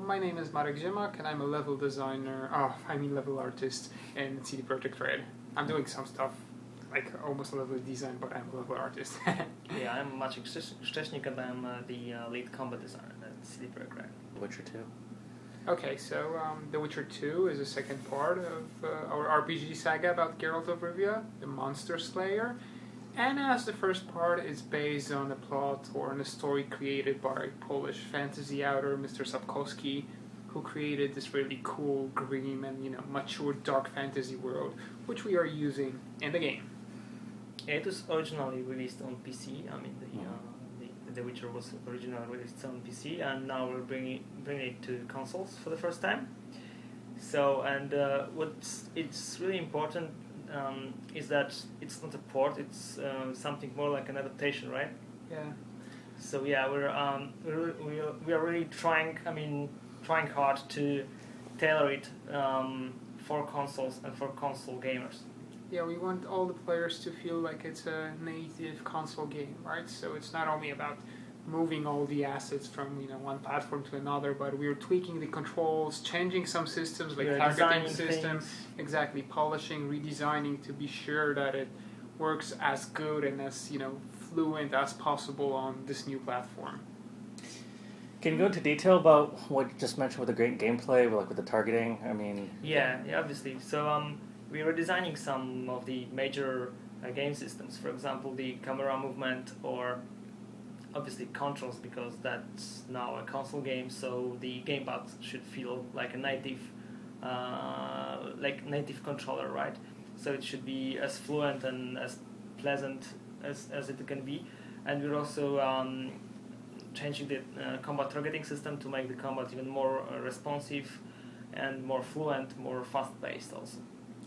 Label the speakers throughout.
Speaker 1: my name is Marek Ziemak, and I'm a level designer, level artist in CD Projekt RED. I'm doing some stuff, like almost level design, but I'm a level artist.
Speaker 2: Yeah, I'm Maciek Szczesnik, and I'm the lead combat designer at CD Projekt RED.
Speaker 3: Witcher 2.
Speaker 1: Okay, so The Witcher 2 is the second part of our RPG saga about Geralt of Rivia, the Monster Slayer. And as the first part is based on a plot or on a story created by Polish fantasy author Mr. Sapkowski, who created this really cool, grim, and mature dark fantasy world, which we are using in the game.
Speaker 2: It was originally released on PC. I mean, the Witcher was originally released on PC, and now we're bringing it to consoles for the first time. So, and it's really important is that it's not a port; it's something more like an adaptation, right?
Speaker 1: Yeah.
Speaker 2: So yeah, we are really trying hard to tailor it for consoles and for console gamers.
Speaker 1: Yeah, we want all the players to feel like it's a native console game, right? So it's not only about moving all the assets from one platform to another, but we're tweaking the controls, changing some systems like targeting system, exactly, polishing, redesigning to be sure that it works as good and as fluent as possible on this new platform.
Speaker 3: Can you go into detail about what you just mentioned with the great gameplay, with the targeting?
Speaker 2: Yeah, obviously. So we were designing some of the major game systems, for example, the camera movement or obviously controls, because that's now a console game, so the gamepad should feel like a native controller, right? So it should be as fluent and as pleasant as it can be. And we're also changing the combat targeting system to make the combat even more responsive and more fluent, more fast-paced also.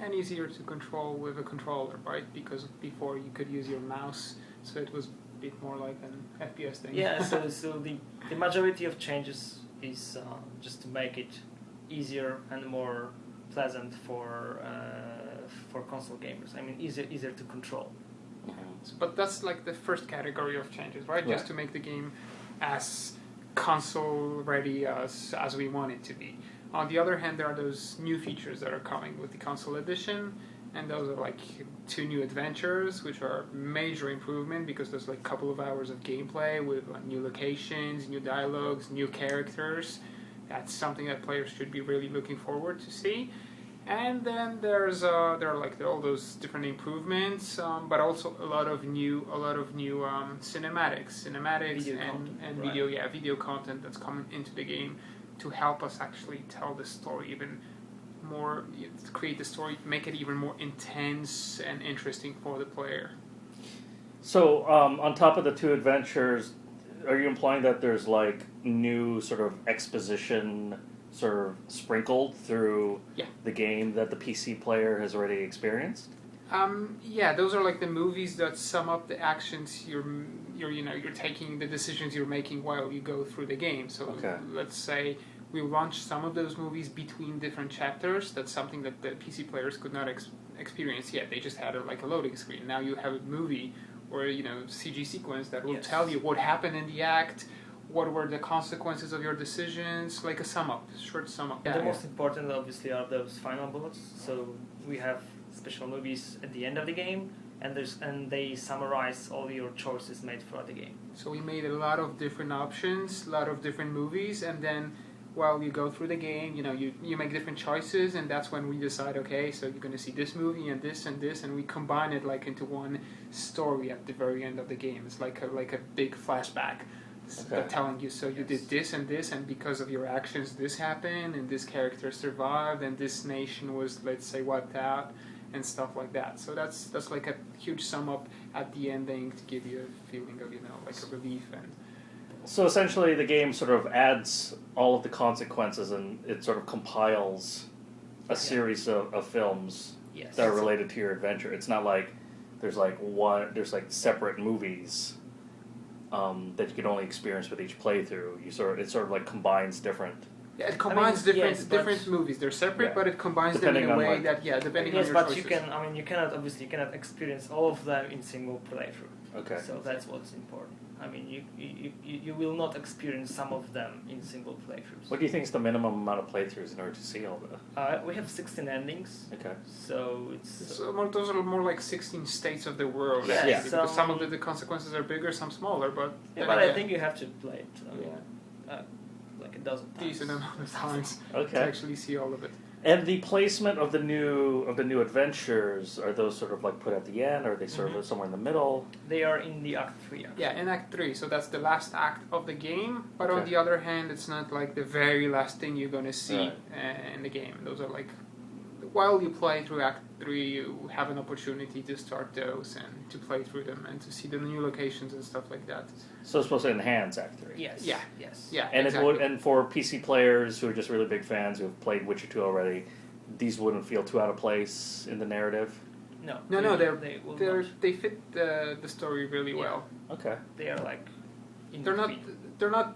Speaker 1: And easier to control with a controller, right? Because before you could use your mouse, so it was a bit more like an FPS thing.
Speaker 2: Yeah, so the majority of changes is just to make it easier and more pleasant for console gamers. I mean, easier to control.
Speaker 1: Mm-hmm. But that's like the first category of changes, right? Yeah. Just to make the game as console ready as we want it to be. On the other hand, there are those new features that are coming with the console edition, and those are like 2 new adventures, which are major improvement because there's like a couple of hours of gameplay with new locations, new dialogues, new characters. That's something that players should be really looking forward to see. And then there are like all those different improvements, but also a lot of new cinematics
Speaker 2: video
Speaker 1: and
Speaker 2: content,
Speaker 1: video content that's coming into the game to help us actually tell the story even more, create the story, make it even more intense and interesting for the player.
Speaker 3: So, on top of the 2 adventures, are you implying that there's like new sort of exposition sort of sprinkled through the game that the PC player has already experienced?
Speaker 1: Yeah, those are like the movies that sum up the actions you're taking, the decisions you're making while you go through the game. So let's say we launch some of those movies between different chapters. That's something that the PC players could not experience yet. They just had a loading screen. Now you have a movie or CG sequence that will tell you what happened in the act, what were the consequences of your decisions, like a short sum up.
Speaker 2: The most important obviously are those final bullets. So we have special movies at the end of the game, and they summarize all your choices made throughout the game. So
Speaker 1: we made a lot of different options, a lot of different movies, and then while you go through the game, you make different choices, and that's when we decide, okay, so you're going to see this movie and this, and we combine it into one story at the very end of the game. It's like a big flashback. Telling you, so you did this, and because of your actions this happened, and this character survived, and this nation was, let's say, wiped out, and stuff like that. So that's like a huge sum up at the ending to give you a feeling of a relief. And
Speaker 3: so essentially the game sort of adds all of the consequences, and it sort of compiles a series of films that are related to your adventure. It's not like there's separate movies that you can only experience with each playthrough. It sort of like combines different.
Speaker 1: Yeah, it combines different movies. They're separate, but it combines them in a way that depending on your choices.
Speaker 2: You cannot experience all of them in single playthrough.
Speaker 3: Okay.
Speaker 2: So that's what's important. I mean, you will not experience some of them in single playthroughs.
Speaker 3: What do you think is the minimum amount of playthroughs in order to see all the?
Speaker 2: We have 16 endings.
Speaker 3: Okay.
Speaker 2: So
Speaker 1: those are more like 16 states of the world.
Speaker 2: Yeah.
Speaker 1: Because some of the consequences are bigger, some smaller, but...
Speaker 2: Yeah, but I think you have to play it. Like a dozen times.
Speaker 1: Decent amount of times
Speaker 3: Okay.
Speaker 1: to actually see all of it.
Speaker 3: And the placement of the new adventures, are those sort of like put at the end, or are they sort of somewhere in the middle?
Speaker 2: They are in the Act 3. Actually.
Speaker 1: Yeah, in Act 3, so that's the last act of the game, but
Speaker 3: Okay.
Speaker 1: on the other hand, it's not like the very last thing you're going to see
Speaker 3: Right.
Speaker 1: in the game. Those are like, while you play through Act 3, you have an opportunity to start those and to play through them and to see the new locations and stuff like that.
Speaker 3: So it's supposed to enhance Act 3.
Speaker 2: Yes.
Speaker 1: Yeah.
Speaker 2: Yes.
Speaker 1: Yeah,
Speaker 3: And
Speaker 1: exactly.
Speaker 3: it would, and for PC players who are just really big fans who have played Witcher 2 already, these wouldn't feel too out of place in the narrative.
Speaker 2: No.
Speaker 1: No,
Speaker 2: they will not.
Speaker 1: they fit the story really well.
Speaker 3: Okay.
Speaker 2: They are like.
Speaker 1: They're not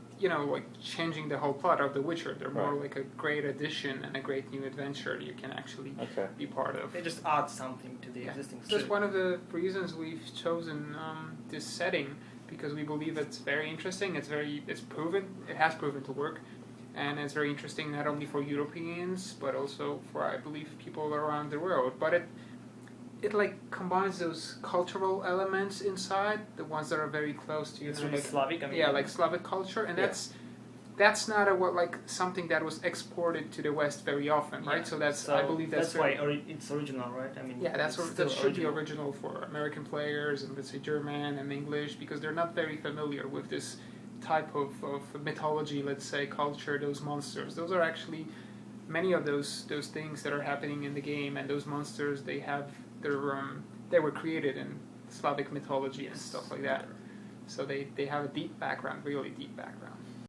Speaker 1: like changing the whole plot of The Witcher. They're more
Speaker 3: Right.
Speaker 1: like a great addition and a great new adventure you can actually be part of.
Speaker 2: They just add something to the existing story.
Speaker 1: That's one of the reasons we've chosen this setting, because we believe it's very interesting. It's proven. It has proven to work, and it's very interesting not only for Europeans but also for, I believe, people around the world. But it like combines those cultural elements inside, the ones that are very close to
Speaker 2: It's really Slavic. I mean,
Speaker 1: like Slavic culture, and that's not something that was exported to the West very often, right? So I believe that's
Speaker 2: why it's original, right? I mean,
Speaker 1: that should be original for American players and, let's say, German and English, because they're not very familiar with this type of mythology, let's say, culture, those monsters. Those are actually many of those things that are happening in the game, and those monsters, they were created in Slavic mythology and stuff like that. So they have a deep background, really deep background.